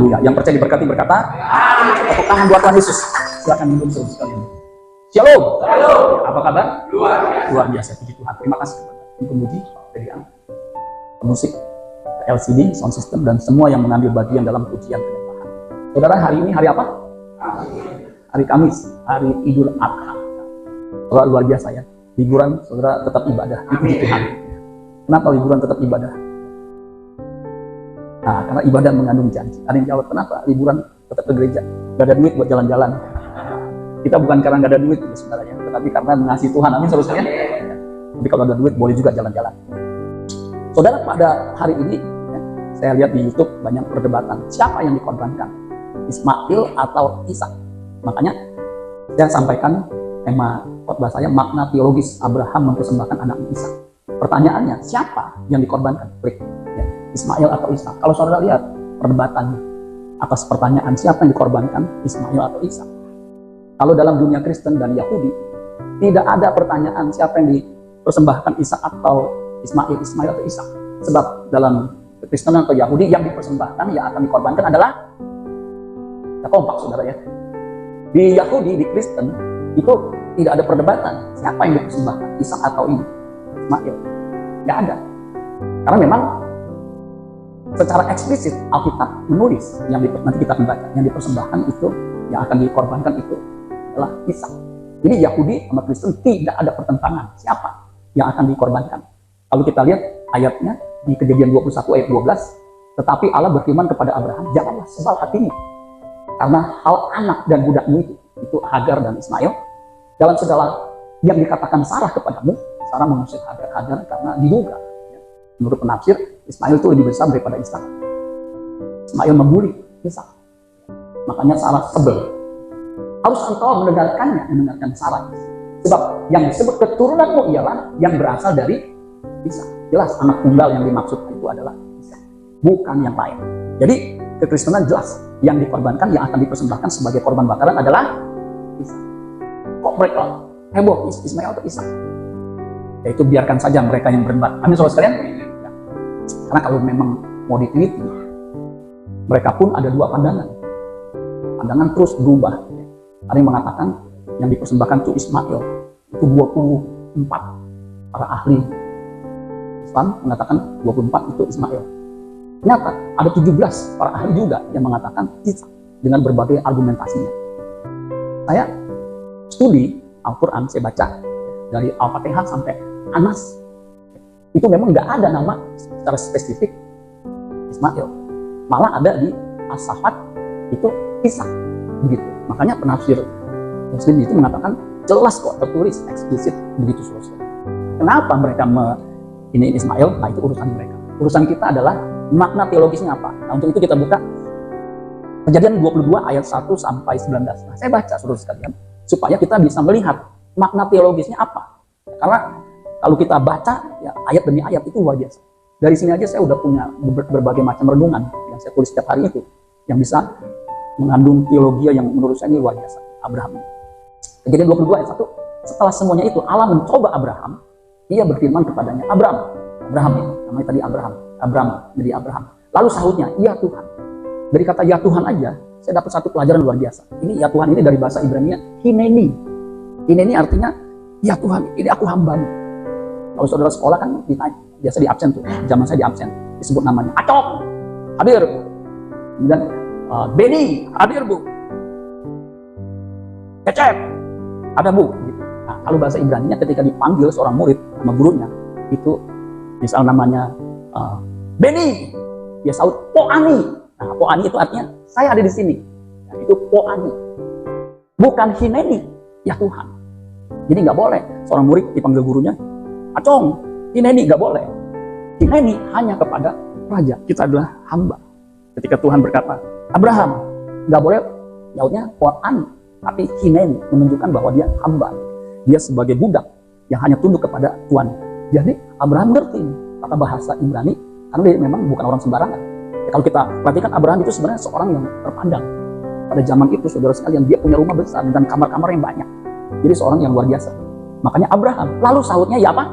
Haleluya. Yang percaya diberkati berkata, tepuk tangan buat Tuhan Yesus. Silakan duduk saudara sekalian. Shalom. Apa kabar? Luar biasa. Puji Tuhan. Terima kasih kepada tim pemuji, PDA, musik, LCD, sound system, dan semua yang mengambil bagian dalam pujian penyembahan. Saudara, hari ini hari apa? Hari Kamis, hari Idul Adha. Saudara, luar biasa ya. Liburan, saudara tetap ibadah. Puji Tuhan. Kenapa liburan tetap ibadah? Nah, karena ibadah mengandung janji. Ada yang jawab, kenapa liburan tetap ke gereja? Gak ada duit buat jalan-jalan. Kita bukan karena gak ada duit, saudara ya, tetapi karena mengasihi Tuhan. Amin, saudara sekalian. Tapi kalau ada duit, boleh juga jalan-jalan. Saudara, pada hari ini, ya, saya lihat di YouTube banyak perdebatan. Siapa yang dikorbankan? Ismail atau Ishak? Makanya, saya sampaikan tema khotbah saya, makna teologis Abraham mempersembahkan anaknya Ishak. Pertanyaannya, siapa yang dikorbankan? Klik. Ya, Ismail atau Ishak? Kalau saudara lihat perdebatan atas pertanyaan siapa yang dikorbankan, Ismail atau Ishak? Kalau dalam dunia Kristen dan Yahudi, tidak ada pertanyaan siapa yang dipersembahkan, Ishak atau Ismail atau Ishak. Sebab dalam Kristen atau Yahudi yang dipersembahkan, yang akan dikorbankan adalah, kita kompak saudara ya. Di Yahudi, di Kristen, itu tidak ada perdebatan siapa yang dipersembahkan, Ishak atau Ismail. Tidak ada. Karena memang secara eksplisit Alkitab menulis yang nanti kita akan baca, yang dipersembahkan itu, yang akan dikorbankan itu adalah Ishak. Jadi Yahudi sama Kristen tidak ada pertentangan siapa yang akan dikorbankan. Kalau kita lihat ayatnya di Kejadian 21 ayat 12, tetapi Allah berfirman kepada Abraham, janganlah sebal hatimu karena hal anak dan budakmu itu Hagar dan Ismail. Dalam segala yang dikatakan Sarah kepadamu, Sarah mengusir Hagar karena diduga, menurut penafsir, Ismail itu lebih besar daripada Ishak. Ismail membuli Ishak. Makanya Sarah sebel. Harus engkau mendengarkan Sarah. Sebab yang disebut keturunanmu ialah yang berasal dari Ishak. Jelas anak tunggal yang dimaksud itu adalah Ishak, bukan yang lain. Jadi kekristenan jelas yang dikorbankan, yang akan dipersembahkan sebagai korban bakaran adalah Ishak. Kok mereka heboh Ismail atau Ishak? Ya itu biarkan saja mereka yang berdebat. Amin saudara sekalian. Ya. Karena kalau memang mau diteliti, mereka pun ada dua pandangan. Pandangan terus berubah. Ada yang mengatakan yang dipersembahkan itu Ismail. Itu 24. Para ahli Islam mengatakan 24 itu Ismail. Ternyata ada 17 para ahli juga yang mengatakan Ishak dengan berbagai argumentasinya. Saya studi Al-Quran, saya baca dari Al-Fatihah sampai Anas. Itu memang nggak ada nama secara spesifik Ismail. Malah ada di As-Safat itu Ishak. Begitu. Makanya penafsir Muslim itu mengatakan jelas kok tertulis eksplisit begitu selesai. Kenapa mereka ini Ismail? Nah itu urusan mereka. Urusan kita adalah makna teologisnya apa. Nah untuk itu kita buka Kejadian 22 ayat 1 sampai 19. Nah, saya baca saudara sekalian supaya kita bisa melihat makna teologisnya apa. Karena kalau kita baca ya, ayat demi ayat itu luar biasa. Dari sini aja saya udah punya berbagai macam renungan yang saya tulis setiap hari itu yang bisa mengandung teologi yang menurut saya ini luar biasa. Abraham. Kejadian 22 ayat 1. Setelah semuanya itu Allah mencoba Abraham. Ia berfirman kepadanya, Abraham itu namanya tadi Abraham jadi Abraham. Lalu sahutnya, ya Tuhan. Dari kata ya Tuhan aja saya dapat satu pelajaran luar biasa. Ini ya Tuhan ini dari bahasa Ibrani Hineni. Hineni artinya ya Tuhan, ini aku hambamu. Kalau saudara sekolah kan ditanya, biasa di absen tuh. Zaman saya di absen disebut namanya Acok, hadir. Kemudian Beni, hadir Bu. Cecep, ada Bu. Gitu. Nah, kalau bahasa Ibraninya ketika dipanggil seorang murid sama gurunya, itu misal namanya Beni, dia saut Poani. Nah, Poani itu artinya saya ada di sini. Nah, itu Poani. Bukan Hineni, ya Tuhan. Jadi nggak boleh seorang murid dipanggil gurunya, Acong, Hineni nggak boleh. Hineni hanya kepada raja. Kita adalah hamba. Ketika Tuhan berkata, Abraham, nggak boleh nyautnya Poani, tapi Hineni menunjukkan bahwa dia hamba. Dia sebagai budak yang hanya tunduk kepada Tuhan. Jadi Abraham ngerti kata bahasa Ibrani karena dia memang bukan orang sembarangan. Ya, kalau kita perhatikan Abraham itu sebenarnya seorang yang terpandang. Pada zaman itu saudara sekalian dia punya rumah besar dan kamar-kamar yang banyak. Jadi seorang yang luar biasa. Makanya Abraham lalu sahutnya ya apa?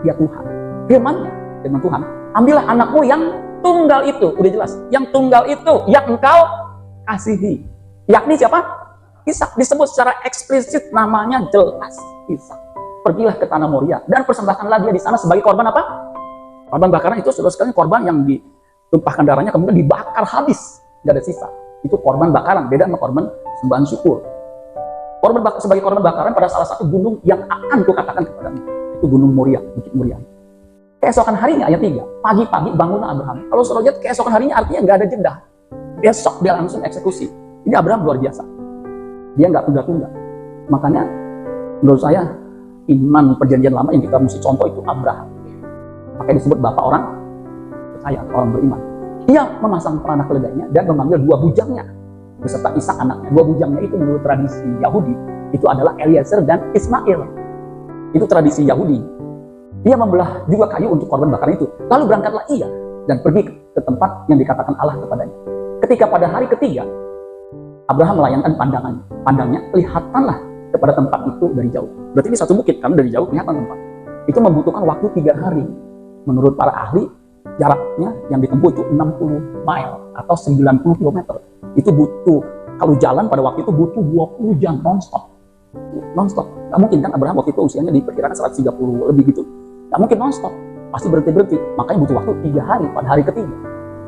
Ya Tuhan. Firman Tuhan, ambillah anakmu yang tunggal itu, udah jelas. Yang tunggal itu yang engkau kasihi. Yakni siapa? Ishak. Disebut secara eksplisit, namanya jelas, Ishak. Pergilah ke tanah Moria dan persembahkanlah dia di sana sebagai korban apa? Korban bakaran. Itu saudara sekalian korban yang ditumpahkan darahnya kemudian dibakar habis, tidak ada sisa. Itu korban bakaran, beda sama korban sembahan syukur. Sebagai korban bakaran pada salah satu gunung yang akan kukatakan kepadamu, itu gunung Moria, Bukit Moria. Keesokan harinya, ayat 3, pagi-pagi bangunlah Abraham. Kalau saudara lihat keesokan harinya artinya nggak ada jeda. Besok dia langsung eksekusi. Ini Abraham luar biasa. Dia nggak tunda-tunda. Makanya menurut saya iman perjanjian lama yang kita mesti contoh itu Abraham. Makanya disebut bapak orang percaya, orang beriman. Dia memasang pelana keledainya dan memanggil dua bujangnya beserta Ishak anaknya. Dua bujangnya itu menurut tradisi Yahudi itu adalah Eliezer dan Ismail. Itu tradisi Yahudi. Dia membelah juga kayu untuk korban bakaran itu. Lalu berangkatlah ia dan pergi ke tempat yang dikatakan Allah kepadanya. Ketika pada hari ketiga Abraham melayangkan pandangnya, lihatanlah kepada tempat itu dari jauh. Berarti ini satu bukit, karena dari jauh kelihatan tempat. Itu membutuhkan waktu 3 hari. Menurut para ahli, jaraknya yang ditempuh itu 60 mile atau 90 km. Itu butuh, kalau jalan pada waktu itu butuh 20 jam non-stop. Non-stop. Nggak mungkin kan Abraham waktu itu usianya diperkirakan 130 lebih gitu. Nggak mungkin non-stop. Pasti berhenti-berhenti. Makanya butuh waktu 3 hari pada hari ketiga.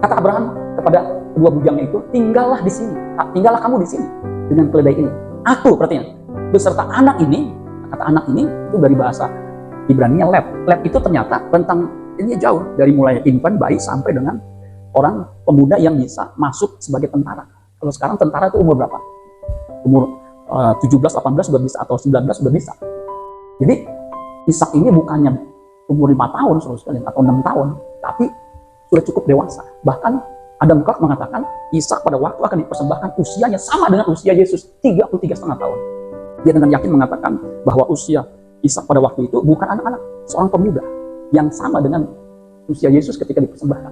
Kata Abraham kepada kedua bujangnya itu, tinggallah di sini. Tinggallah kamu di sini dengan keledai ini. Aku, perhatian, beserta anak ini, kata anak ini itu dari bahasa Ibrani-nya lep. Lep itu ternyata tentang ini jauh dari mulai infant, bayi sampai dengan orang pemuda yang bisa masuk sebagai tentara. Kalau sekarang tentara itu umur berapa? Umur 17, 18 sudah bisa atau 19 sudah bisa. Jadi Ishak ini bukannya umur 5 tahun sekalian atau 6 tahun, tapi sudah cukup dewasa. Bahkan Adam Clarke mengatakan Ishak pada waktu akan dipersembahkan usianya sama dengan usia Yesus, 33,5 tahun. Dia dengan yakin mengatakan bahwa usia Ishak pada waktu itu bukan anak-anak, seorang pemuda yang sama dengan usia Yesus ketika dipersembahkan.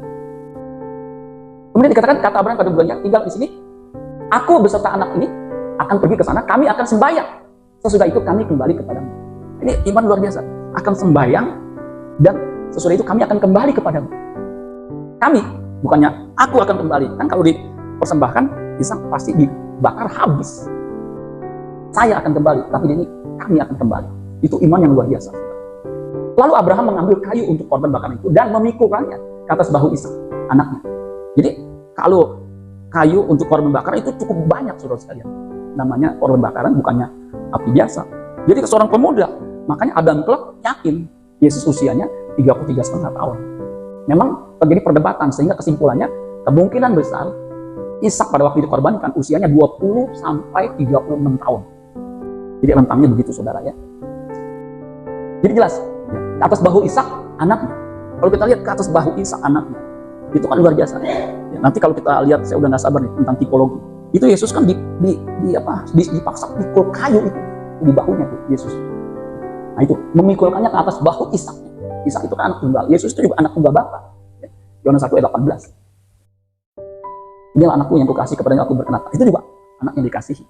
Kemudian dikatakan, kata Abraham pada bulannya, tinggal di sini, aku beserta anak ini akan pergi ke sana, kami akan sembahyang. Sesudah itu kami kembali kepadamu. Ini iman luar biasa. Akan sembahyang dan sesudah itu kami akan kembali kepadamu. Kami, bukannya aku akan kembali. Kan kalau dipersembahkan, Ishak pasti dibakar habis. Saya akan kembali, tapi ini kami akan kembali. Itu iman yang luar biasa. Lalu Abraham mengambil kayu untuk korban bakaran itu dan memikulkannya ke atas bahu Ishak, anaknya. Jadi kalau kayu untuk korban bakaran itu cukup banyak, saudara sekalian. Namanya korban bakaran bukannya api biasa. Jadi seorang pemuda, makanya Adam Clarke yakin Yesus usianya 33,5 tahun. Memang terjadi perdebatan sehingga kesimpulannya kemungkinan besar Ishak pada waktu dikorbankan usianya 20 sampai 36 tahun. Jadi rentangnya begitu, saudara ya. Jadi jelas, ke atas bahu Ishak anaknya. Kalau kita lihat ke atas bahu Ishak anaknya, itu kan luar biasa. Ya, nanti kalau kita lihat, saya udah nggak sabar nih tentang tipologi. Itu Yesus kan dipaksa pikul kayu itu di bahunya tuh Yesus. Nah itu memikulkannya ke atas bahu Ishak. Ishak itu kan anak tunggal. Yesus itu juga anak tunggal Bapa. Yohanes 1 ayat 18. Inilah anakku yang kukasihi, kepadanya aku berkenan. Itu juga anak yang dikasihi.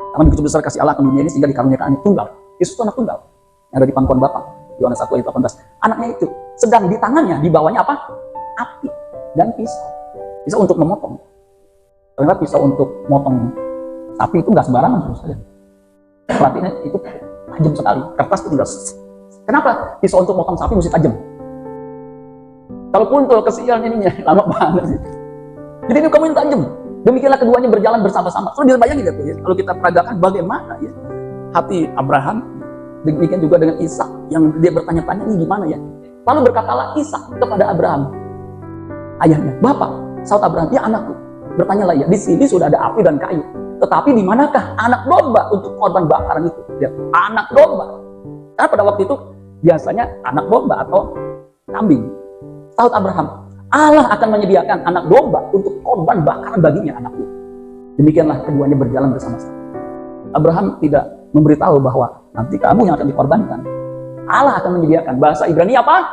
Karena begitu besar kasih Allah akan dunia ini sehingga dikaruniakan anak tunggal. Yesus itu anak tunggal yang ada di pangkuan Bapa. Yohanes 1 ayat 18. Anaknya itu sedang di tangannya dibawanya apa? Api dan pisau. Pisau untuk memotong. Ternyata pisau untuk motong sapi itu nggak sembarangan, saudara. Perhatiannya itu tajam sekali. Kertas itu tidak. Kenapa pisau untuk motong sapi mesti tajam? Kalau puntul kesian ininya lama banget sih. Jadi ini kamu yang tajam. Demikianlah keduanya berjalan bersama-sama. Kalau dibayangin ya tuh ya, kalau kita peragakan bagaimana ya hati Abraham, demikian juga dengan Ishak yang dia bertanya-tanya ini gimana ya. Lalu berkatalah Ishak kepada Abraham, ayahnya, Bapak, saud Abraham, ya anakku. Bertanyalah ya, di sini sudah ada api dan kayu. Tetapi di manakah anak domba untuk korban bakaran itu? Ya, anak domba. Karena pada waktu itu biasanya anak domba atau kambing. Saud Abraham, Allah akan menyediakan anak domba untuk korban bakaran baginya, anakku. Demikianlah keduanya berjalan bersama-sama. Abraham tidak memberitahu bahwa nanti kamu yang akan dikorbankan. Allah akan menyediakan. Bahasa Ibrani apa?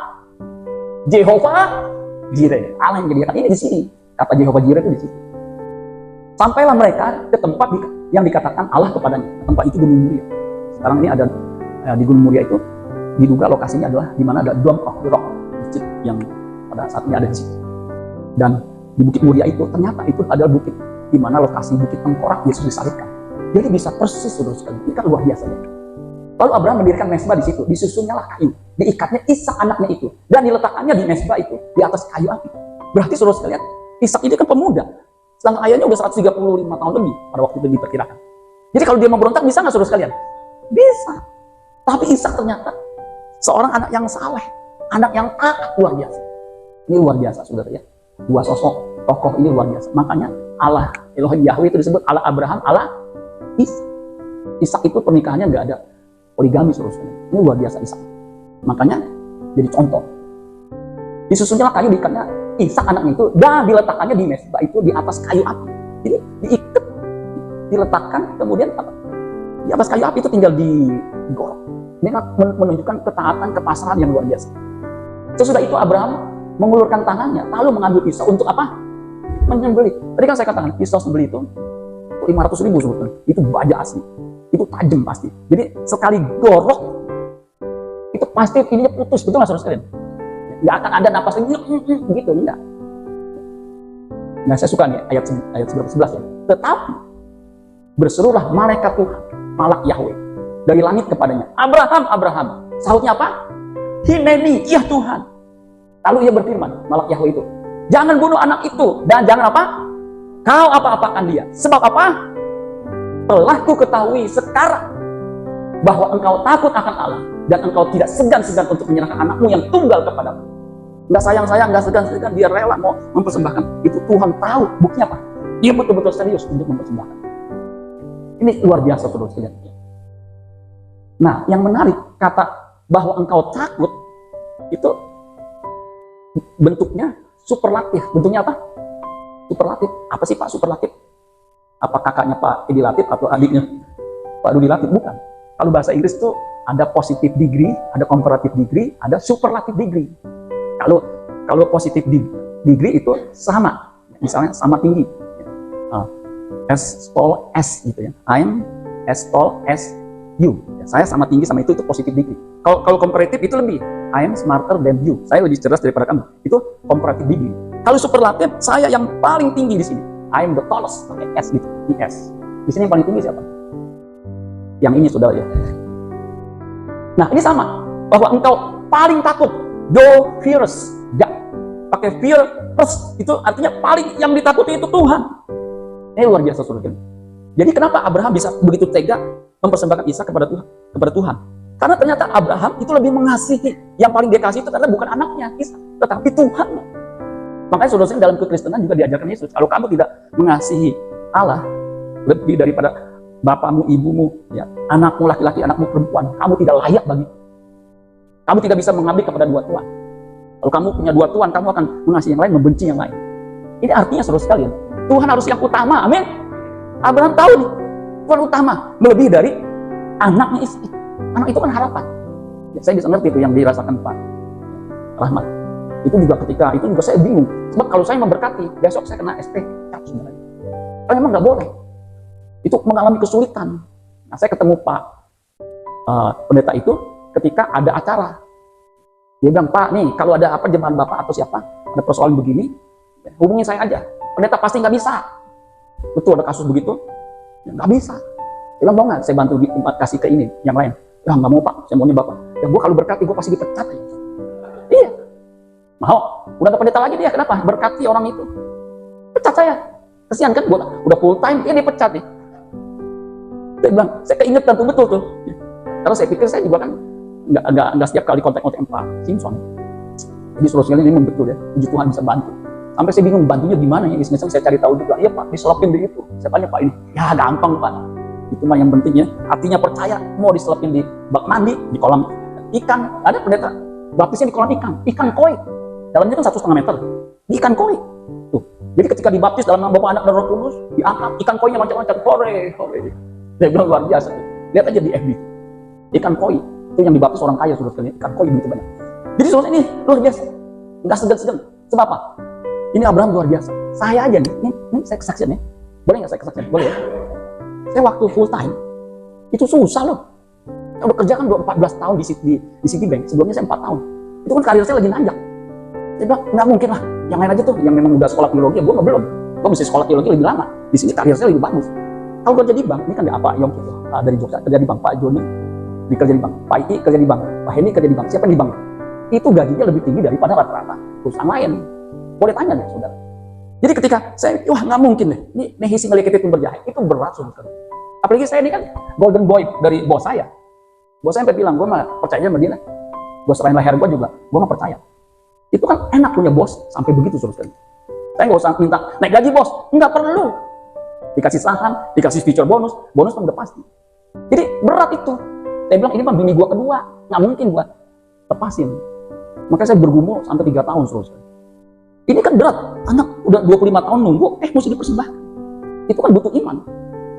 Jehovah Jireh. Allah yang menyediakan. Ini di sini. Kata Jehovah Jireh itu di sini. Sampailah mereka ke tempat yang dikatakan Allah kepadanya. Tempat itu Gunung Muria. Sekarang ini ada di Gunung Muria itu diduga lokasinya adalah di mana ada Dome of the Rock, masjid yang pada saat ini ada di situ. Dan di Bukit Muria itu ternyata itu adalah bukit di mana lokasi Bukit Tengkorak Yesus disalibkan. Jadi bisa persis saudara sekalian. Ini kan luar biasa ya. Lalu Abraham mendirikan mesbah di situ, disusunnya lah kayu, diikatnya Ishak anaknya itu, dan diletakkannya di mesbah itu di atas kayu api. Berarti saudara sekalian, Ishak ini kan pemuda, sedangkan ayahnya udah 135 tahun lebih pada waktu itu diperkirakan. Jadi kalau dia mau berontak bisa nggak saudara sekalian? Bisa. Tapi Ishak ternyata seorang anak yang saleh, anak yang taat, luar biasa. Ini luar biasa saudara ya. Dua sosok tokoh ini luar biasa. Makanya Allah Elohim Yahweh itu disebut Allah Abraham, Allah Ishak. Ishak itu pernikahannya nggak ada poligami saudara. Ini luar biasa Ishak. Makanya jadi contoh. Disusunnya kayu diikatnya Ishak anaknya itu dan diletakkannya di mesbah itu di atas kayu api. Jadi diikat, diletakkan, kemudian apa? Di atas kayu api itu tinggal digorok. Ini menunjukkan ketaatan, kepasrahan yang luar biasa. Sesudah itu Abraham mengulurkan tangannya, lalu mengambil pisau untuk apa? Menyembelih. Tadi kan saya katakan pisau sembelih itu 500.000 sebetulnya. Itu baja asli. Itu tajam pasti. Jadi sekali gorok itu pasti ininya putus, betul nggak saudara sekalian? Nggak akan ada napas lagi gitu, enggak. Nah saya suka nih ayat 11 ya. Tetapi berserulah malaikat Tuhan, malak Yahweh dari langit kepadanya, Abraham, Abraham. Sahutnya apa? Hineni, iya Tuhan. Lalu ia berfirman, malak Yahweh itu, jangan bunuh anak itu dan jangan apa? Kau apa-apakan dia. Sebab apa? Telah ku ketahui sekarang bahwa engkau takut akan Allah dan engkau tidak segan-segan untuk menyerahkan anakmu yang tunggal kepadamu. Nggak sayang-sayang, nggak segan-segan, dia rela mau mempersembahkan. Itu Tuhan tahu, buktinya apa? Dia betul-betul serius untuk mempersembahkan. Ini luar biasa saudara sekalian. Nah, yang menarik kata bahwa engkau takut itu bentuknya superlatif. Bentuknya apa? Superlatif. Apa sih Pak superlatif? Apa kakaknya Pak Edi Latif atau adiknya Pak Dudi Latif? Bukan. Kalau bahasa Inggris itu ada positive degree, ada comparative degree, ada superlative degree. Kalau positive degree itu sama, misalnya sama tinggi, as tall as gitu ya. I'm as tall as you. Saya sama tinggi sama itu positive degree. Kalau comparative itu lebih, I am smarter than you. Saya lebih cerdas daripada kamu. Itu comparative degree. Kalau superlatif, saya yang paling tinggi di sini. I am the tallest, pakai S gitu, IS. Di sini yang paling tinggi siapa? Yang ini saudara ya. Nah ini sama, bahwa engkau paling takut, do fears, ya, pakai fear first, itu artinya paling yang ditakuti itu Tuhan. Ini luar biasa saudara. Jadi kenapa Abraham bisa begitu tega mempersembahkan Ishak kepada Tuhan? Karena ternyata Abraham itu lebih mengasihi, yang paling dia kasih itu karena bukan anaknya Ishak, tetapi Tuhan. Makanya saudara-saudara dalam kekristenan juga diajarkan Yesus, kalau kamu tidak mengasihi Allah lebih daripada bapamu, ibumu, ya, anakmu laki-laki, anakmu perempuan, kamu tidak layak bagi. Kamu tidak bisa mengabdi kepada dua tuan. Kalau kamu punya dua tuan, kamu akan mengasihi yang lain, membenci yang lain. Ini artinya saudara sekalian, Tuhan harus yang utama, amin. Abraham tahu nih, Tuhan utama, melebihi dari anaknya Ishak. Anak itu kan harapan. Ya, saya bisa ngerti itu yang dirasakan Pak Rahmat. Itu juga ketika itu juga saya bingung. Sebab kalau saya memberkati, besok saya kena SP cap sebenarnya. Karena memang nggak boleh. Itu mengalami kesulitan. Nah, saya ketemu Pak pendeta itu ketika ada acara. Dia bilang, Pak, nih kalau ada apa jemaat Bapak atau siapa, ada persoalan begini, hubungi saya aja. Pendeta pasti nggak bisa. Betul ada kasus begitu? Ya, nggak bisa. Dia bilang, mau nggak saya bantu kasih ke ini, yang lain? Ya nggak mau Pak, saya maunya Bapak. Ya gue kalau berkati, gue pasti dipecat. Ya. Iya. Mau, udah gak pendeta lagi dia, kenapa? Berkati orang itu. Pecat saya. Kesian kan, udah full time, dia dipecat nih. Saya bilang, saya keingetan tuh, betul tuh. Karena saya pikir saya juga kan nggak setiap kali kontak-kontak Pak Simpson. Jadi saudara ini memang betul ya, puji Tuhan bisa bantu. Sampai saya bingung bantunya gimana ya, misalnya saya cari tahu juga, iya Pak, diselapin di itu. Saya tanya Pak ini, ya gampang Pak. Itu mah yang pentingnya, artinya percaya, mau diselapin di bak mandi, di kolam ikan. Ada pendeta, baptisnya di kolam ikan koi. Dalamnya kan 1,5 meter, di ikan koi. Tuh. Jadi ketika dibaptis dalam nama Bapa, Anak, dan Roh Kudus, diangkat, ikan koinya loncat-loncat, hore. Saya bilang luar biasa. Lihat aja di FB. Ikan koi, itu yang dibaptis orang kaya, saudara sekalian. Ikan koi begitu banyak. Jadi saudara ini luar biasa. Nggak segan-segan. Sebab apa? Ini Abraham luar biasa. Saya aja nih, ini saya kesaksian ya. Boleh nggak saya kesaksian? Boleh ya? Saya waktu full time, itu susah loh. Saya udah kerja kan 14 tahun di Citibank. Sebelumnya saya 4 tahun. Itu kan karir saya lagi nanjak. Dia bilang, nggak mungkin lah, yang lain aja tuh, yang memang udah sekolah teologi, gue belum. Gue mesti sekolah teologi lebih lama. Di sini karir saya lebih bagus. Kalau kerja di bank, ini kan ada Pak Yong gitu, dari Jogja kerja di bank, Pak Joni kerja di bank, Pak Iki kerja di bank, Pak Heni kerja di bank, siapa yang di bank? Itu gajinya lebih tinggi daripada rata-rata perusahaan lain. Boleh tanya deh, saudara. Jadi ketika saya, wah nggak mungkin deh, ini Nehisi ngelihat itu berjahit, itu berat saudara. Apalagi saya ini kan golden boy dari bos saya. Bos saya sampai bilang, gue mah percaya sama dia. Gue selain leher gue juga, gue mah percaya. Itu kan enak punya bos sampai begitu saudara. Saya nggak usah minta naik gaji bos, nggak perlu. Dikasih saham, dikasih feature bonus kan udah pasti. Jadi berat itu. Saya bilang ini mah bini gue kedua, nggak mungkin gue lepasin. Makanya saya bergumul sampai 3 tahun saudara. Ini kan berat, anak udah 25 tahun nunggu, mesti dipersembahkan. Itu kan butuh iman.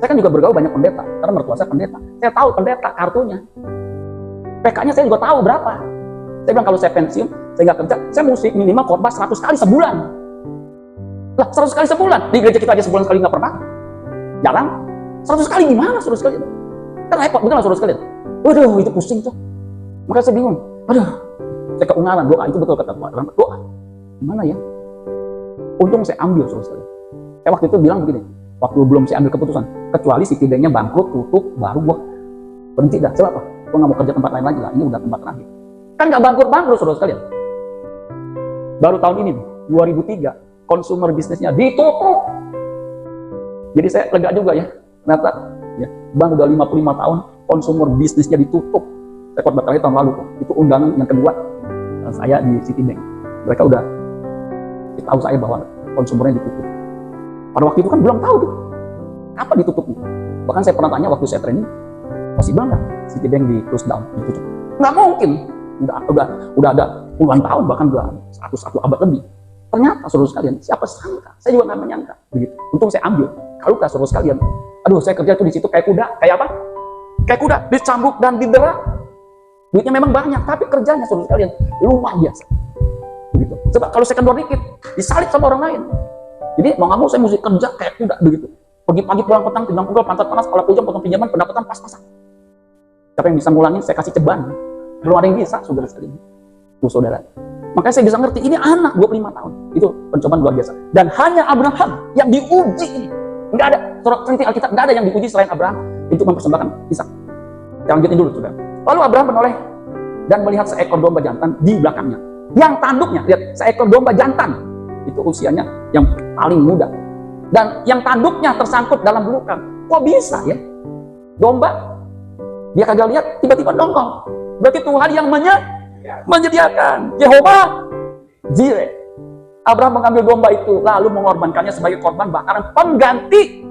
Saya kan juga bergaul banyak pendeta, karena mertua saya pendeta. Saya tahu pendeta kartunya. PK-nya saya juga tahu berapa. Saya bilang kalau saya pensiun, saya nggak kerja, saya mesti minimal khotbah 100 kali sebulan. Lah 100 kali sebulan, di gereja kita aja sebulan sekali nggak pernah. Jarang. 100 kali gimana 100 kali? Kan repot, bener lah 100 kali. Waduh, itu pusing tuh. Makanya saya bingung. Aduh, saya keungaran, doa itu betul kata Pak. Doa. Gimana ya? Untung saya ambil 100 kali. Saya waktu itu bilang begini, waktu belum saya ambil keputusan, kecuali Citibank-nya bangkrut, tutup, baru gua berhenti dah. Sebab apa? Gua nggak mau kerja tempat lain lagi lah. Ini udah tempat terakhir. Kan nggak bangkrut 100 kali. Baru tahun ini, 2003, consumer bisnisnya ditutup. Jadi saya lega juga ya. Ternyata ya, bank udah 55 tahun, consumer bisnisnya ditutup. Saya khotbah terakhir tahun lalu. Itu undangan yang kedua saya di Citibank. Mereka udah tahu saya bahwa konsumernya ditutup. Pada waktu itu kan belum tahu tuh apa ditutupnya. Bahkan saya pernah tanya waktu saya training, masih bilang nggak Citibank di close down, ditutup? Nggak mungkin. Udah ada puluhan tahun, bahkan udah 101 abad lebih. Ternyata saudara sekalian, siapa sangka? Saya juga nggak menyangka. Begitu. Untung saya ambil. Kalau nggak saudara sekalian, aduh saya kerja tuh di situ kayak kuda, kayak apa? Kayak kuda, dicambuk dan didera. Duitnya memang banyak, tapi kerjanya saudara sekalian luar biasa. Begitu. Sebab kalau saya kendor dikit, disalip sama orang lain. Jadi mau nggak mau saya mesti kerja kayak kuda begitu. Pagi-pagi pulang petang, timbang pukul, pantat panas, kepala pujam, potong pinjaman, pendapatan pas-pasan. Siapa yang bisa ngulangin, saya kasih ceban. Belum ada yang bisa, saudara sekalian. Tuh saudara. Makanya saya bisa ngerti, ini anak 25 tahun. Itu pencobaan luar biasa. Dan hanya Abraham yang diuji ini. Nggak ada, surat Alkitab, nggak ada yang diuji selain Abraham untuk mempersembahkan Ishak. Kita lanjutin dulu, saudara. Lalu Abraham menoleh dan melihat seekor domba jantan di belakangnya. Yang tanduknya, lihat, seekor domba jantan. Itu usianya yang paling muda. Dan yang tanduknya tersangkut dalam belukang. Kok bisa ya? Domba, dia kagak lihat, tiba-tiba nongol. Berarti Tuhan yang menyediakan. Jehovah Jireh. Abraham mengambil domba itu, lalu mengorbankannya sebagai korban bakaran pengganti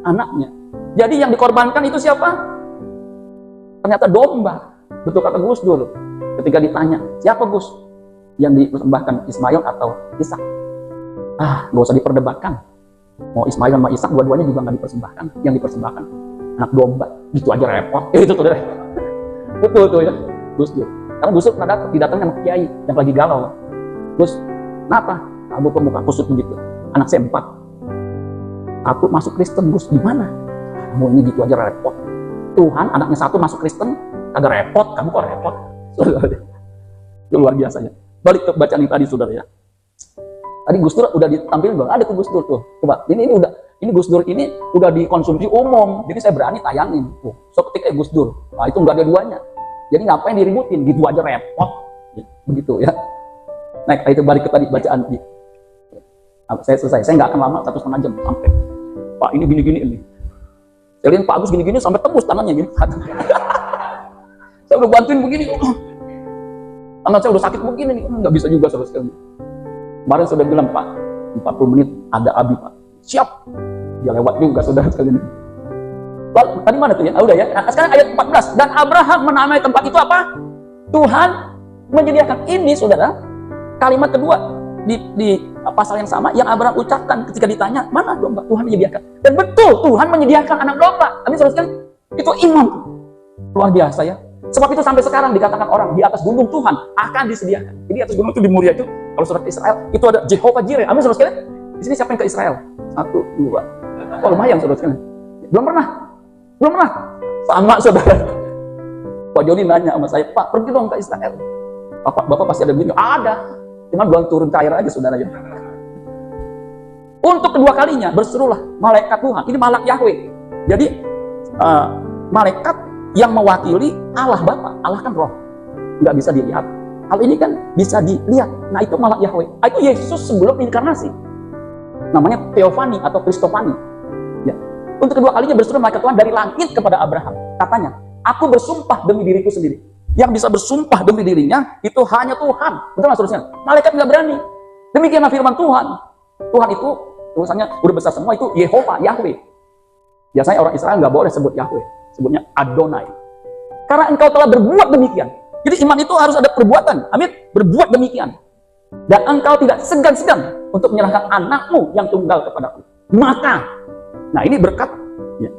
anaknya. Jadi yang dikorbankan itu siapa? Ternyata domba. Betul kata Gus Dur. Ketika ditanya, siapa Gus yang dipersembahkan, Ismail atau Ishak? Nggak usah diperdebatkan. Mau Ismail sama Ishak, dua-duanya juga nggak dipersembahkan. Yang dipersembahkan anak domba. Gitu aja repot. Itu tuh deh. Betul tuh ya, Gus Dur. Karena Gus Dur pernah didatangin sama kiai yang lagi galau. Gus, kenapa kamu pemuka kusut begitu? Anak saya 4. Aku masuk Kristen, Gus, gimana? Kamu ini gitu aja repot. Tuhan anaknya 1 masuk Kristen, kagak repot, kamu kok repot? Itu luar biasa ya. Balik ke bacaan yang tadi, saudara ya. Tadi Gus Dur udah ditampilin bang, ada tuh Gus Dur tuh. Coba, ini Gus Dur ini udah dikonsumsi umum, jadi saya berani tayangin. Tuh, so ketika Gus Dur, itu nggak ada duanya. Jadi ngapain diributin, gitu aja repot. Begitu ya. Nah, itu balik ke tadi bacaan. Saya selesai, saya nggak akan lama 1,5 jam sampai. Pak ini gini-gini ini. Saya lihat Pak Agus gini-gini sampai tembus tangannya gini. Saya udah bantuin begini. Tangan saya udah sakit begini nih, nggak bisa juga sama sekali. Kemarin sudah bilang Pak, 40 menit ada Abi Pak. Siap. Dia lewat juga saudara sekalian. Lalu, tadi mana tuh ya? Udah ya. Nah, sekarang ayat 14. Dan Abraham menamai tempat itu apa? Tuhan menyediakan. Ini saudara. Kalimat kedua di pasal yang sama yang Abraham ucapkan ketika ditanya mana domba, Tuhan menyediakan. Dan betul Tuhan menyediakan anak domba. Amin saudara sekalian. Itu iman luar biasa ya. Sebab itu sampai sekarang dikatakan orang di atas gunung Tuhan akan disediakan. Jadi atas gunung itu di Moria itu kalau surat Israel itu ada Jehovah Jireh. Amin saudara sekalian. Di sini siapa yang ke Israel? 1, 2. Oh lumayan saudara sekalian. Belum pernah. Sama saudara. Pak Joni nanya sama saya, Pak pergi dong ke Israel. Bapak pasti ada begini. Ada. Cuma belum turun ke air aja, saudara ya. Untuk kedua kalinya berserulah malaikat Tuhan. Ini malak Yahweh. Jadi malaikat yang mewakili Allah Bapa. Allah kan roh, nggak bisa dilihat. Hal ini kan bisa dilihat. Nah, itu malak Yahweh. Itu Yesus sebelum inkarnasi. Namanya Theophany atau Kristofani. Ya. Untuk kedua kalinya berseru malaikat Tuhan dari langit kepada Abraham. Katanya, aku bersumpah demi diriku sendiri. Yang bisa bersumpah demi dirinya itu hanya Tuhan. Betul nggak seterusnya? Malaikat nggak berani. Demikianlah firman Tuhan. Tuhan itu tulisannya udah besar semua, itu Yehova, Yahweh. Biasanya orang Israel nggak boleh sebut Yahweh, sebutnya Adonai. Karena engkau telah berbuat demikian. Jadi iman itu harus ada perbuatan. Amin. Berbuat demikian. Dan engkau tidak segan-segan untuk menyerahkan anakmu yang tunggal kepadaku. Maka, nah ini berkat. Ya.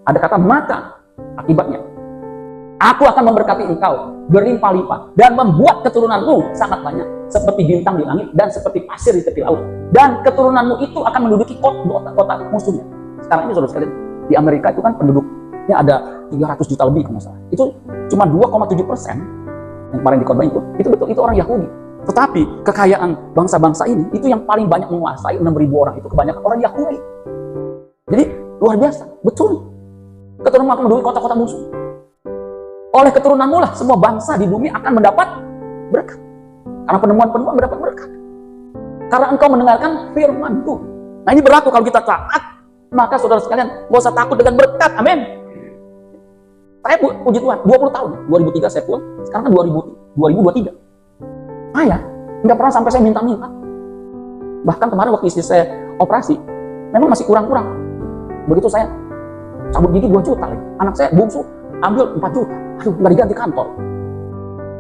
Ada kata maka, akibatnya. Aku akan memberkati engkau berlimpah-limpah dan membuat keturunanmu sangat banyak seperti bintang di langit dan seperti pasir di tepi laut. Dan keturunanmu itu akan menduduki kota-kota musuhnya. Sekarang ini saudara sekalian, di Amerika itu kan penduduknya ada 300 juta lebih kalau salah. Itu cuma 2,7% yang kemarin dikorban itu betul, itu orang Yahudi. Tetapi kekayaan bangsa-bangsa ini itu yang paling banyak menguasai 6.000 orang itu kebanyakan orang Yahudi. Jadi luar biasa, betul. Keturunanmu akan menduduki kota-kota musuh. Oleh keturunanmu lah semua bangsa di bumi akan mendapat berkat. Karena penemuan-penemuan mendapat berkat. Karena engkau mendengarkan firman-Ku. Nah, ini berlaku kalau kita taat, maka saudara sekalian gak usah takut dengan berkat. Amin. Saya puji Tuhan, 20 tahun. 2003 saya pulang, sekarang kan 2023. Saya nggak pernah sampai saya minta-minta. Bahkan kemarin waktu istri saya operasi, memang masih kurang-kurang. Begitu saya cabut gigi 2 juta lagi. Anak saya bungsu ambil 4 juta. Aduh, nggak diganti kantor.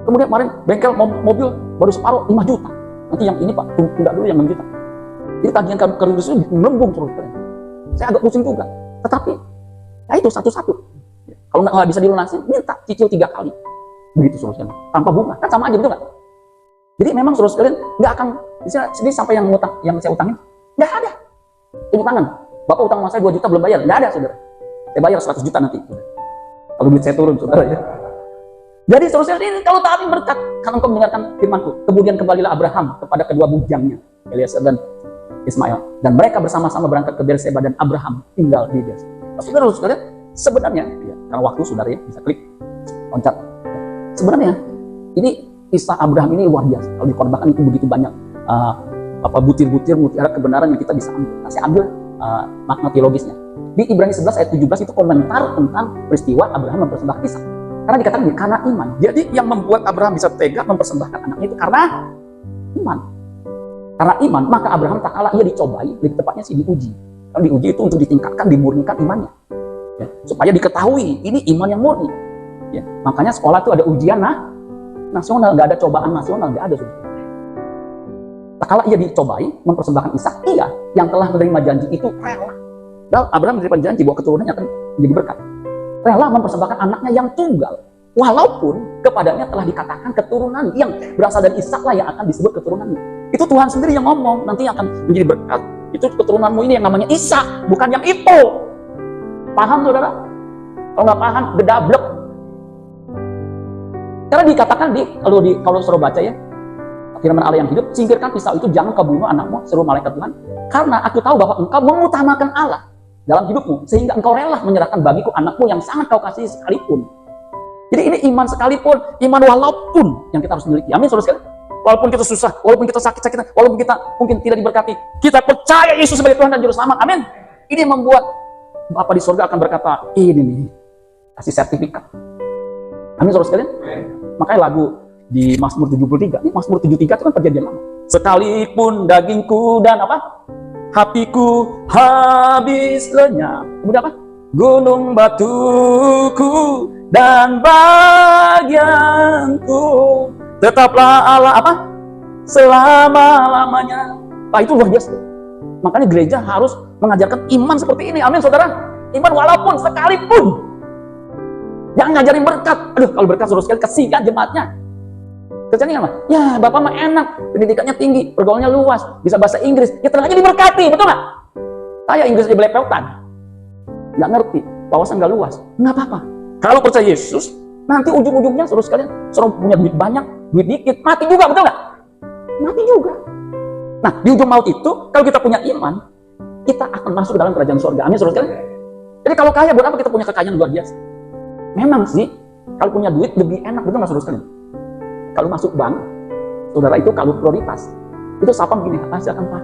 Kemudian kemarin bengkel mobil baru separuh 5 juta. Nanti yang ini Pak, tunda dulu yang 6 juta. Jadi tagihan kredit itu melembung terus. Saya agak pusing juga. Tetapi, ya itu satu-satu. Kalau nggak bisa dilunasin, minta cicil 3 kali. Begitu saudara sekalian. Tanpa bunga, kan sama aja, betul nggak? Jadi memang saudara sekalian nggak akan, jadi sampai yang saya utangin, nggak ada. Tunjuk tangan. Bapak utang sama saya 2 juta belum bayar, nggak ada saudara. Saya bayar 100 juta nanti. Kalau duit saya turun, saudara ya. Jadi saudara ini kalau taatin berkat, karena engkau mendengarkan firman-Ku. Kemudian kembalilah Abraham kepada kedua bujangnya, Eliezer dan Ismail. Dan mereka bersama-sama berangkat ke Berseba dan Abraham tinggal di Berseba. Nah, saudara, sebenarnya, ya, karena waktu saudara ya, bisa klik, loncat. Sebenarnya, ini kisah Abraham ini luar biasa. Kalau dikorbankan itu begitu banyak butir-butir mutiara kebenaran yang kita bisa ambil. Nah, saya ambil makna teologisnya. Di Ibrani 11 ayat 17 itu komentar tentang peristiwa Abraham mempersembahkan Ishak. Karena dikatakan karena iman. Jadi yang membuat Abraham bisa tega mempersembahkan anaknya itu karena iman. Karena iman, maka Abraham tak kalah ia dicobai, lebih tepatnya sih diuji. Kalau diuji itu untuk ditingkatkan, dimurnikan imannya. Ya, supaya diketahui ini iman yang murni. Ya, makanya sekolah itu ada ujian nasional, nggak ada cobaan nasional, nggak ada. Tak kalah ia dicobai mempersembahkan Ishak, ia yang telah menerima janji itu rela. Dan Abraham menerima janji bahwa keturunannya akan menjadi berkat. Rela mempersembahkan anaknya yang tunggal, walaupun kepadanya telah dikatakan keturunan yang berasal dari Ishak lah yang akan disebut keturunannya. Itu Tuhan sendiri yang ngomong, nanti akan menjadi berkat. Itu keturunanmu ini yang namanya Ishak, bukan yang itu. Paham saudara? Kalau nggak paham, gedablek. Karena dikatakan kalau suruh baca ya, firman Allah yang hidup, singkirkan Esau itu, jangan kau bunuh anakmu, seru malaikat Tuhan. Karena aku tahu bahwa engkau mengutamakan Allah dalam hidupmu, sehingga engkau rela menyerahkan bagiku anakmu yang sangat kau kasihi sekalipun. Jadi ini iman sekalipun, iman walaupun yang kita harus miliki. Amin saudara sekalian. Walaupun kita susah, walaupun kita sakit-sakitan, walaupun kita mungkin tidak diberkati, kita percaya Yesus sebagai Tuhan dan Juru Selamat. Amin. Ini yang membuat Bapa di surga akan berkata, ini nih, kasih sertifikat. Amin saudara sekalian. Makanya lagu di Mazmur 73, ini Mazmur 73 itu kan perjanjian lama. Sekalipun dagingku dan hatiku habis lenyap. Kemudian apa? Gunung batuku dan bagianku, tetaplah Allah selama-lamanya. Nah, itu luar biasa. Makanya gereja harus mengajarkan iman seperti ini. Amin saudara. Iman walaupun sekalipun. Jangan ngajarin berkat. Aduh, kalau berkat saudara sekalian kesian jemaatnya. Kesian apa? Ya, Bapak mah enak, pendidikannya tinggi, pergaulannya luas, bisa bahasa Inggris. Ya tenang aja diberkati, betul nggak? Saya Inggris di belepotan. Nggak ngerti, wawasan nggak luas. Nggak apa-apa. Kalau percaya Yesus, nanti ujung-ujungnya saudara sekalian, suruh punya duit banyak, duit dikit, mati juga, betul nggak? mati juga. Nah, di ujung maut itu, kalau kita punya iman, kita akan masuk ke dalam kerajaan surga. Amin, saudara sekalian. Jadi kalau kaya, buat apa kita punya kekayaan luar biasa? Memang sih, kalau punya duit lebih enak, betul nggak saudara sekalian? Kalau masuk bank, saudara itu kalau prioritas, itu sapam gini, silakan Pak.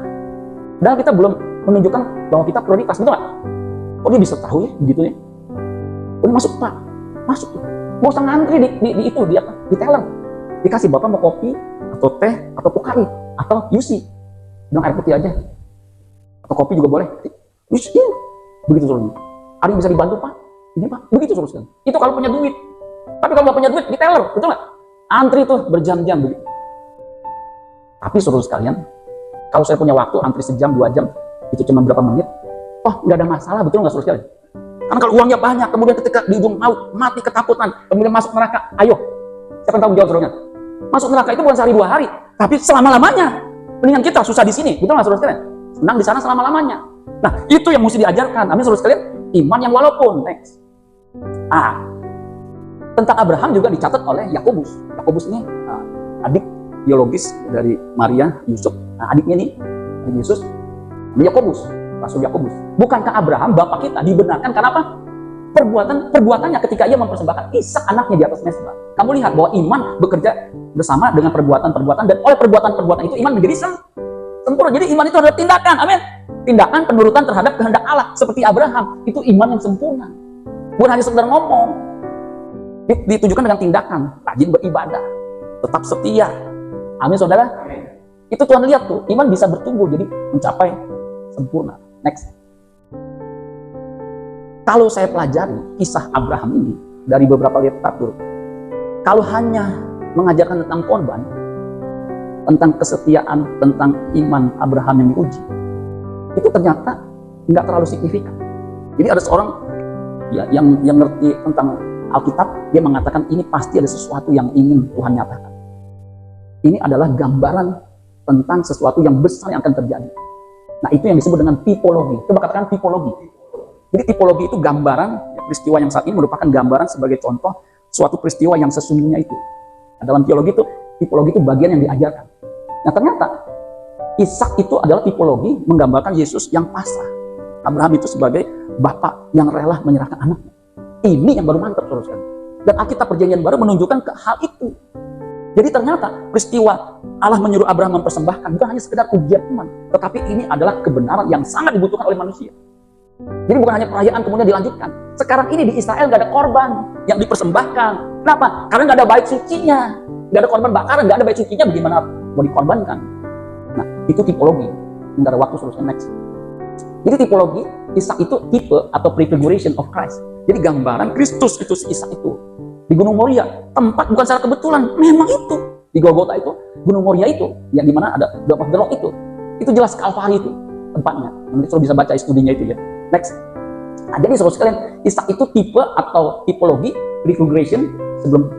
Dan kita belum menunjukkan bahwa kita prioritas, betul nggak? Oh dia bisa tahu ya, begitu ya. Oh ini masuk Pak, masuk tuh. Mau usah ngantri di teller. Dikasih Bapak mau kopi, atau teh, atau pokari, atau UC. Dengan air putih aja. Atau kopi juga boleh. UC, begitu saudara. Ada yang bisa dibantu Pak? Ini Pak, begitu saudara. Itu kalau punya duit. Tapi kalau nggak punya duit, di teller, betul nggak? Antri tuh berjam-jam begitu. Tapi saudara sekalian, kalau saya punya waktu antri sejam, 2 jam, itu cuma berapa menit, oh nggak ada masalah, betul nggak saudara sekalian? Karena kalau uangnya banyak, kemudian ketika di ujung maut, mati ketakutan, kemudian masuk neraka, ayo, siapa yang tahu jawab saudara? Masuk neraka itu bukan sehari 2 hari, tapi selama-lamanya. Mendingan kita susah di sini, betul nggak saudara sekalian? Senang di sana selama-lamanya. Nah, itu yang mesti diajarkan. Amin saudara sekalian, iman yang walaupun. Next. Tentang Abraham juga dicatat oleh Yakobus. Yakobus ini adik biologis dari Maria, Yusuf. Nah, adiknya nih, Yesus, Yakobus, Rasul Yakobus. Bukankah Abraham, bapak kita, dibenarkan karena apa? Perbuatannya ketika ia mempersembahkan Ishak anaknya di atas mezbah. Kamu lihat bahwa iman bekerja bersama dengan perbuatan-perbuatan, dan oleh perbuatan-perbuatan itu iman menjadi sempurna. Jadi iman itu adalah tindakan, amin. Tindakan penurutan terhadap kehendak Allah seperti Abraham, itu iman yang sempurna. Bukan hanya sekedar ngomong, ditujukan dengan tindakan, rajin beribadah, tetap setia. Amin saudara. Itu Tuhan lihat tuh, iman bisa bertumbuh jadi mencapai sempurna. Next. Kalau saya pelajari kisah Abraham ini dari beberapa literatur, kalau hanya mengajarkan tentang korban, tentang kesetiaan, tentang iman Abraham yang diuji, itu ternyata nggak terlalu signifikan. Jadi ada seorang ya, yang ngerti tentang Alkitab, dia mengatakan ini pasti ada sesuatu yang ingin Tuhan nyatakan. Ini adalah gambaran tentang sesuatu yang besar yang akan terjadi. Nah, itu yang disebut dengan tipologi. Coba katakan tipologi. Jadi tipologi itu gambaran peristiwa yang saat ini merupakan gambaran sebagai contoh suatu peristiwa yang sesungguhnya itu. Nah, dalam teologi itu, tipologi itu bagian yang diajarkan. Nah, ternyata Ishak itu adalah tipologi menggambarkan Yesus yang pasrah. Abraham itu sebagai bapak yang rela menyerahkan anaknya. Ini yang baru mantap, saudara. Dan Alkitab Perjanjian Baru menunjukkan ke hal itu. Jadi ternyata peristiwa Allah menyuruh Abraham mempersembahkan bukan hanya sekedar ujian iman, tetapi ini adalah kebenaran yang sangat dibutuhkan oleh manusia. Jadi bukan hanya perayaan kemudian dilanjutkan. Sekarang ini di Israel gak ada korban yang dipersembahkan. Kenapa? Karena gak ada bait sucinya. Gak ada korban bakaran, gak ada bait sucinya, bagaimana mau dikorbankan? Nah, itu tipologi. Nggak ada waktu, terus next. Jadi tipologi, Ishak itu tipe atau prefiguration of Christ. Jadi gambaran Kristus itu si Ishak itu. Di Gunung Moria, tempat bukan secara kebetulan, memang itu. Di Golgota itu, Gunung Moria itu, yang dimana ada Dome of the Rock itu jelas Kalvari itu tempatnya. Nanti sudah bisa baca studinya itu ya. Next. Nah, jadi saudara sekalian, Ishak itu tipe atau tipologi prefiguration sebelum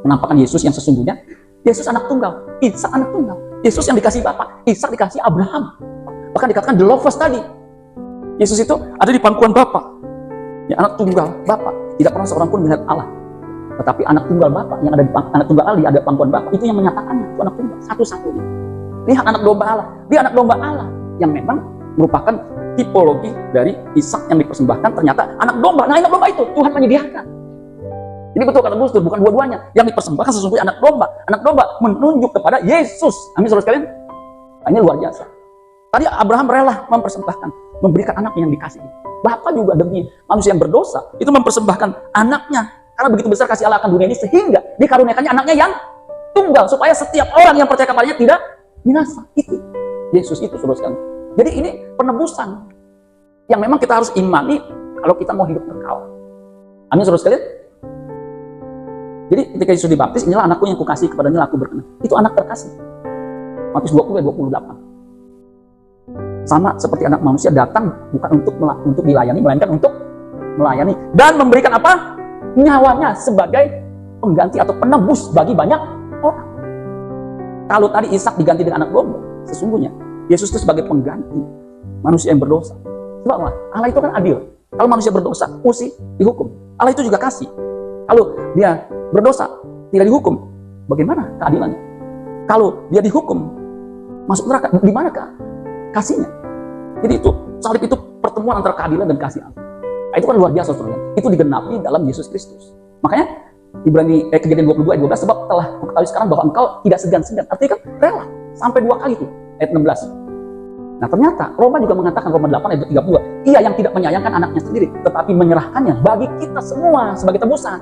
penampakan Yesus yang sesungguhnya. Yesus anak tunggal, Ishak anak tunggal. Yesus yang dikasih Bapa, Ishak dikasih Abraham. Bahkan dikatakan the lovers tadi. Yesus itu ada di pangkuan Bapa. Ya, anak tunggal Bapa. Tidak pernah seorang pun melihat Allah. Tetapi anak tunggal Bapa yang ada di anak tunggal Allah, ada pangkuan Bapa, itu yang menyatakannya, itu anak tunggal satu-satunya. Lihat anak domba Allah, dia anak domba Allah yang memang merupakan tipologi dari Ishak yang dipersembahkan, ternyata anak domba. Nah, anak domba itu Tuhan menyediakan. Jadi betul kata Gus Dur, bukan dua-duanya yang dipersembahkan sesungguhnya anak domba. Anak domba menunjuk kepada Yesus. Amin saudara sekalian. Nah, ini luar biasa. Tadi Abraham rela mempersembahkan, memberikan anaknya yang dikasih. Bapa juga demi manusia yang berdosa itu mempersembahkan anaknya. Karena begitu besar kasih Allah akan dunia ini sehingga dikaruniakannya anaknya yang tunggal supaya setiap orang yang percaya kepadanya tidak binasa. Itu Yesus itu saudara sekalian. Jadi ini penebusan yang memang kita harus imani kalau kita mau hidup kekal. Amin saudara sekalian. Jadi ketika Yesus dibaptis, inilah anakku yang kukasih, kepadanya aku berkenan. Itu anak terkasih. Matius 20:28. Sama seperti anak manusia datang bukan untuk dilayani, melainkan untuk melayani dan memberikan apa? Nyawanya sebagai pengganti atau penebus bagi banyak orang. Kalau tadi Ishak diganti dengan anak domba, sesungguhnya Yesus itu sebagai pengganti manusia yang berdosa. Sebab apa? Allah itu kan adil. Kalau manusia berdosa, mesti dihukum. Allah itu juga kasih. Kalau dia berdosa, tidak dihukum, bagaimana keadilannya? Kalau dia dihukum, masuk neraka. Di mana kasihnya? Jadi itu salib itu pertemuan antara keadilan dan kasih Allah. Nah, itu kan luar biasa, saudara. Itu digenapi dalam Yesus Kristus. Makanya Kejadian 22 ayat 12, sebab telah ketahui sekarang bahwa engkau tidak segan-segan. Artinya kan rela sampai 2 kali tuh ayat 16. Nah ternyata Roma juga mengatakan, Roma 8 ayat 32, ia yang tidak menyayangkan anaknya sendiri, tetapi menyerahkannya bagi kita semua sebagai tebusan.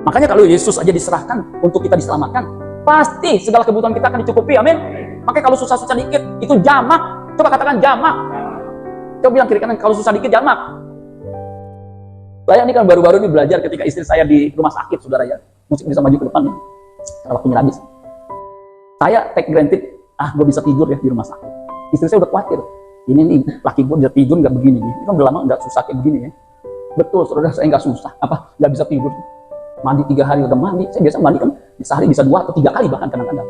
Makanya kalau Yesus aja diserahkan untuk kita diselamatkan, pasti segala kebutuhan kita akan dicukupi, amin. Makanya kalau susah-susah dikit, itu jamak. Coba katakan jamak. Coba bilang kiri kanan, kalau susah dikit jamak. Saya ini kan baru-baru ini belajar ketika istri saya di rumah sakit, saudara ya. Musik bisa maju ke depan ya, karena waktunya habis. Saya take granted, gue bisa tidur ya di rumah sakit. Istri saya udah khawatir, ini nih laki gue bisa tidur nggak begini nih. Ini kan udah lama nggak susah kayak begini ya. Betul, saudara, saya nggak susah, nggak bisa tidur. Mandi 3 hari udah mandi, saya biasa mandi kan sehari bisa 2 atau 3 kali bahkan kadang-kadang.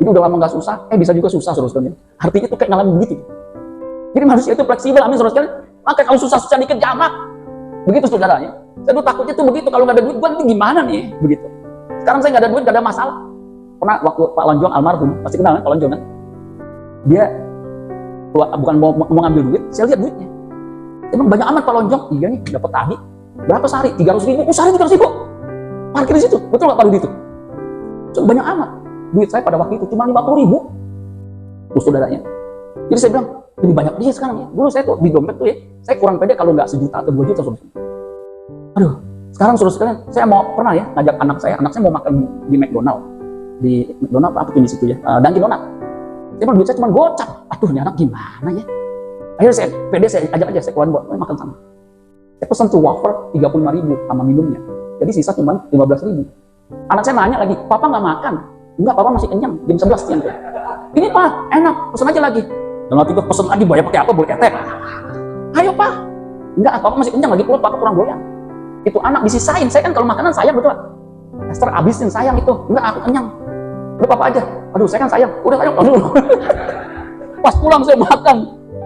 Ini udah lama nggak susah, bisa juga susah, saudara. Artinya itu kayak ngalamin begitu. Jadi manusia itu fleksibel, amin, saudara. Maka kalau susah-susah dikit jamak. Begitu saudaranya. Saya tuh takutnya tuh begitu, kalau nggak ada duit gue nanti gimana nih, begitu. Sekarang saya nggak ada duit, nggak ada masalah. Pernah waktu Pak Lonjong almarhum, pasti kenal kan Pak Lonjong kan? Dia bukan mau ngambil duit, saya lihat duitnya. Emang banyak amat Pak Lonjong, iya nih dapat tadi. Berapa sehari? 300.000. Sehari 300.000. Parkir di situ, betul nggak Pak Rudi itu? So, banyak amat. Duit saya pada waktu itu cuma 50.000. Tuh saudaranya. Jadi saya bilang, lebih banyak dia sekarang ya. Dulu saya tuh di dompet tuh ya, saya kurang pede kalau nggak 1 juta atau 2 juta, saudara. Aduh, sekarang saudara, saya mau pernah ya ngajak anak saya mau makan di McDonald apa tuh di situ ya, Dunkin Donat. Saya bilang duit saya cuma gocap. Aduh, ini anak gimana ya? Akhirnya saya pede, saya ajak aja, saya keluarin buat makan sama. Saya pesan tuh wafer 35.000 sama minumnya. Jadi sisa cuma 15.000. Anak saya nanya lagi, papa nggak makan? Enggak, papa masih kenyang. Jam 11 siang. Ini pak, enak, pesan aja lagi. Dan nanti gue pesen lagi, bayar pakai apa? Boleh ketek. Ayo pak. Enggak, papa masih kenyang lagi, papa kurang goyang. Itu anak disisain. Saya kan kalau makanan sayang betul. Esther habisin sayang itu. Enggak, aku kenyang. Udah papa aja. Aduh, saya kan sayang. Udah sayang. Aduh. Pas pulang saya makan.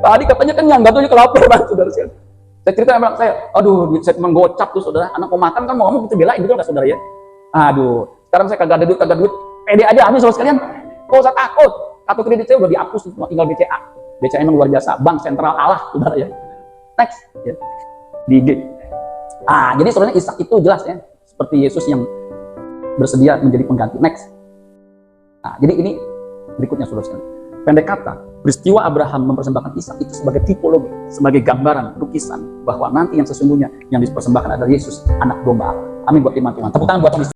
Tadi katanya kenyang, gak tahu kelaparan, saudara saya. Saya cerita sama saya, aduh, duit saya cuma gocap tuh, saudara. Anak mau makan kan mau ngomong gitu belain, betul nggak saudara ya? Aduh, sekarang saya kagak ada duit. Pede aja, amin saudara sekalian. Gak usah takut. Kartu kredit saya udah dihapus, tinggal BCA. BCA emang luar biasa, Bank Sentral Allah, saudara ya. Next, ya. Di G. Jadi saudara Ishak itu jelas ya, seperti Yesus yang bersedia menjadi pengganti. Next. Jadi ini berikutnya saudara sekalian. Pendek kata, peristiwa Abraham mempersembahkan Ishak itu sebagai tipologi, sebagai gambaran, lukisan bahwa nanti yang sesungguhnya yang dipersembahkan adalah Yesus, anak domba Allah. Amin buat iman Tuhan. Tepuk tangan buat Yesus.